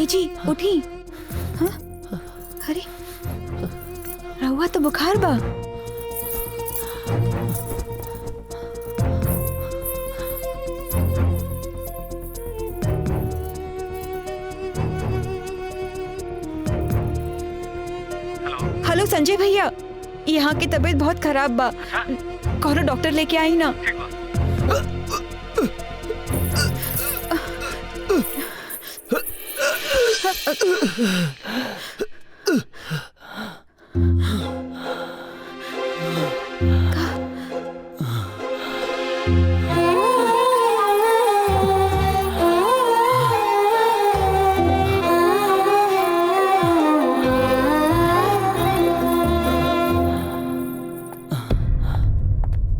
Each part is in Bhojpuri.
जी उठी। हाँ? अरे रहुआ तो बुखार बा। हेलो संजय भैया, यहाँ की तबीयत बहुत खराब बा। कौनो डॉक्टर लेके आई ना।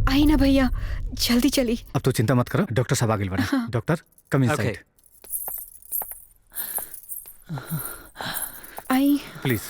आई ना भैया, जल्दी चली। अब तो चिंता मत करो, डॉक्टर साहब आगे बढ़े। हाँ। Doctor come inside. I. Please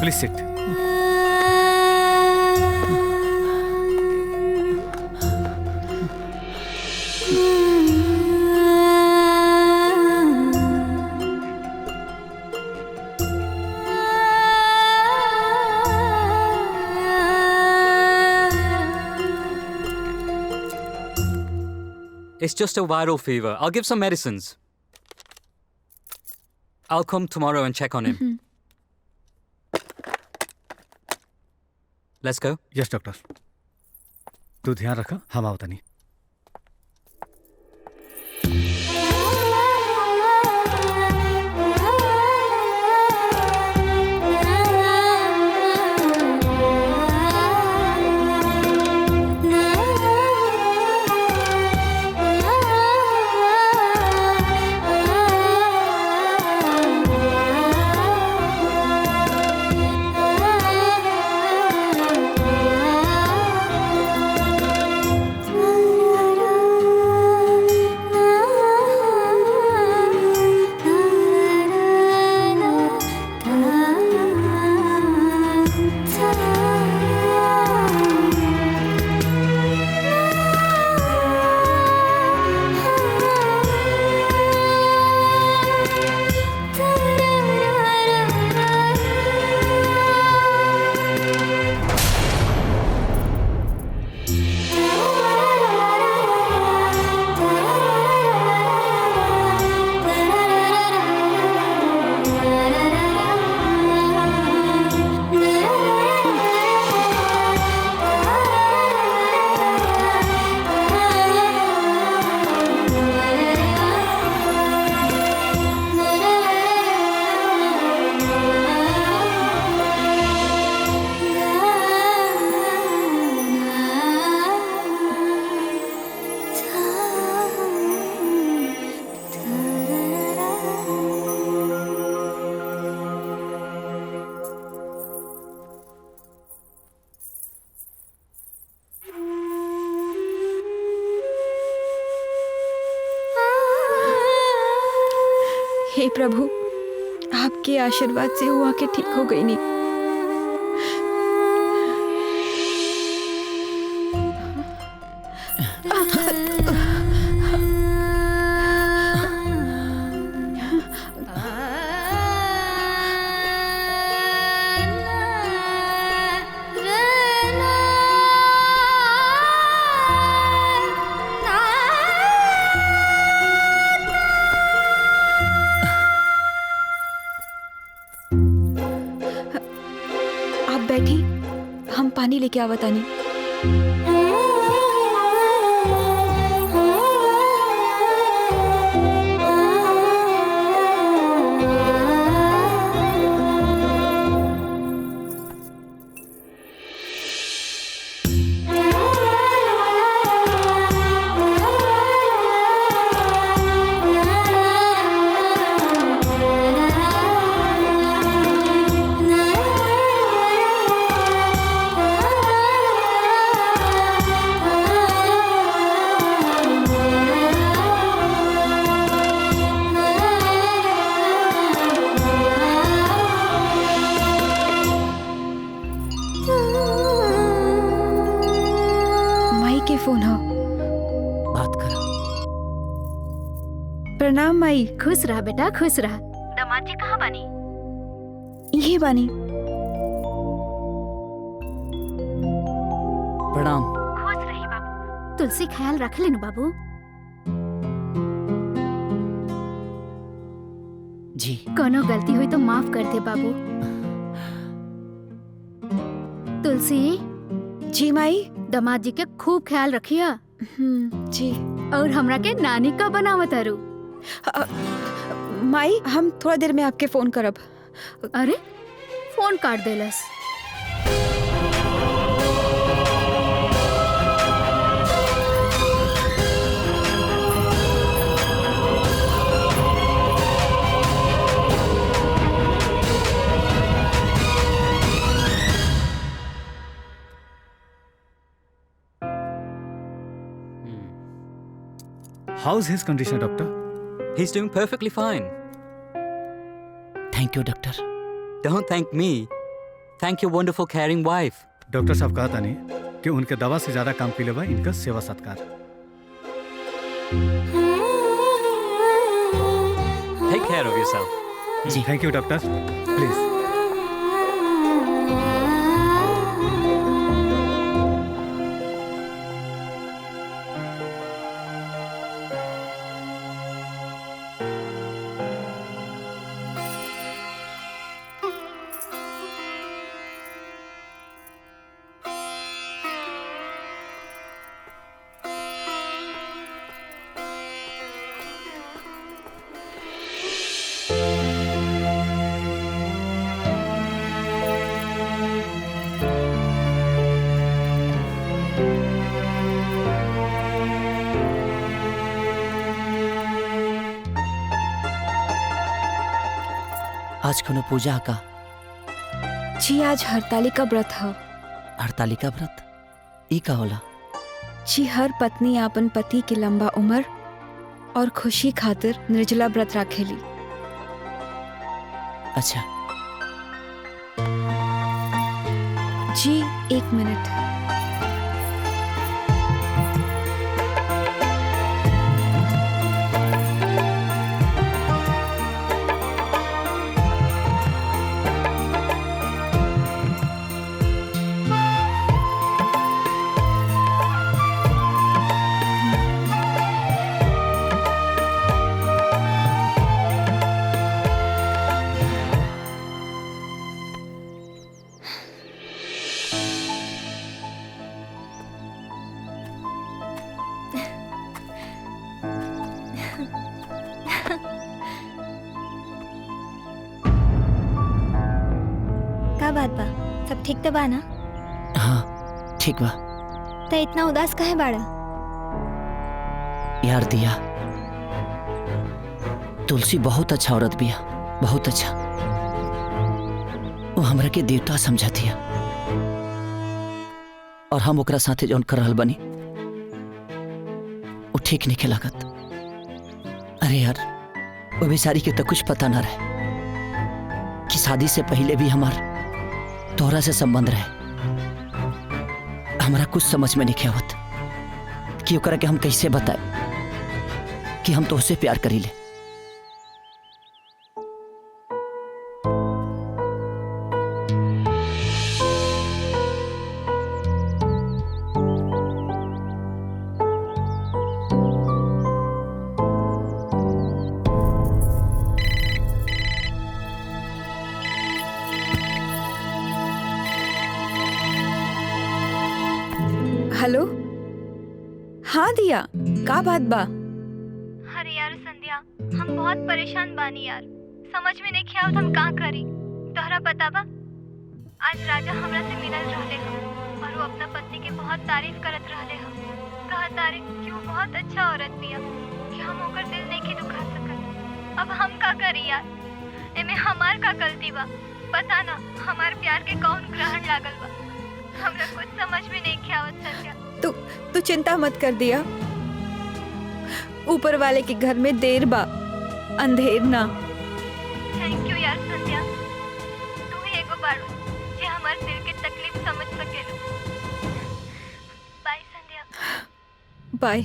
please sit. It's just a viral fever. I'll give some medicines. I'll come tomorrow and check on him. Let's go. Yes doctor, तू ध्यान रखा, हम आवता नहीं। हे प्रभु, आपके आशीर्वाद से हुआ के ठीक हो गई नहीं। बैठी, हम पानी लेके आवतानी। प्रणाम माई। खुश रहा बेटा, खुश रहा। दामाद जी कहाँ बानी? ये बानी। Pranam. खुश रही बाबू। तुलसी ख्याल रख लेना बाबू। जी कोनो गलती हुई तो माफ कर दे बाबू। तुलसी, जी माई। दामाद जी के खूब ख्याल रखिया। जी। और हमरा के नानी का बनावत अरु। माई हम थोड़ा देर में आपके फोन करब। अरे फोन काट देलस। How's his condition, doctor? He's doing perfectly fine. Thank you doctor. Don't thank me. Thank your wonderful, caring wife. Doctor साहब कहता नहीं कि उनके दवा से ज्यादा काम के लिए इनका सेवा सत्कार। Take care of yourself. जी थैंक यू डॉक्टर। प्लीज। आज कोनो पूजा का? जी आज हरतालिका व्रत है। हरतालिका व्रत ई का होला? जी हर पत्नी आपन पति की लंबा उम्र और खुशी खातिर निर्जला व्रत राखेली। अच्छा जी 1 मिनट। का बात बा? सब ठीक तो बा ना? हाँ ठीक बा। तो इतना उदास काहे बाड़ा? यार दिया, तुलसी बहुत अच्छा औरत बिया, बहुत अच्छा। वो हमरा के देवता समझतिया और हम ओकरा साथे जौन कर रहल बनी वो ठीक नहीं लागत। अरे यार वो बेचारी के तो कुछ पता ना रहे कि शादी से पहले भी हमार तोहरा से संबंध रहे। हमरा कुछ समझ में नहीं आवत कि ओकरा के हम कैसे बताए कि हम तोहसे प्यार करीले। हेलो। हाँ दिया, का बात बा? अरे यार संध्या, हम बहुत परेशान बानी यार। समझ में नहीं आवत हम का करी। तोहरा पता बा आज राजा हमरा से मिलल रहले हम और वो अपना पति के बहुत तारीफ करत रहले हम। कहा तारीफ कि वो बहुत अच्छा औरत बिया कि हम ओकर दिल नहीं के दुखा सकत। अब हम का करी यार? एमे हमार का गलती बा? पता ना हमार प्यार के कौन ग्रहण लागल बा। हमरा कुछ समझ में नहीं आवत संध्या। तू चिंता मत कर दिया, ऊपर वाले के घर में देर बा, अंधेर ना। थैंक यू यार संध्या, तू ही एगो बाड़ू जे हमार दिल के तकलीफ समझ सकेलो। By Sandhya. बाय।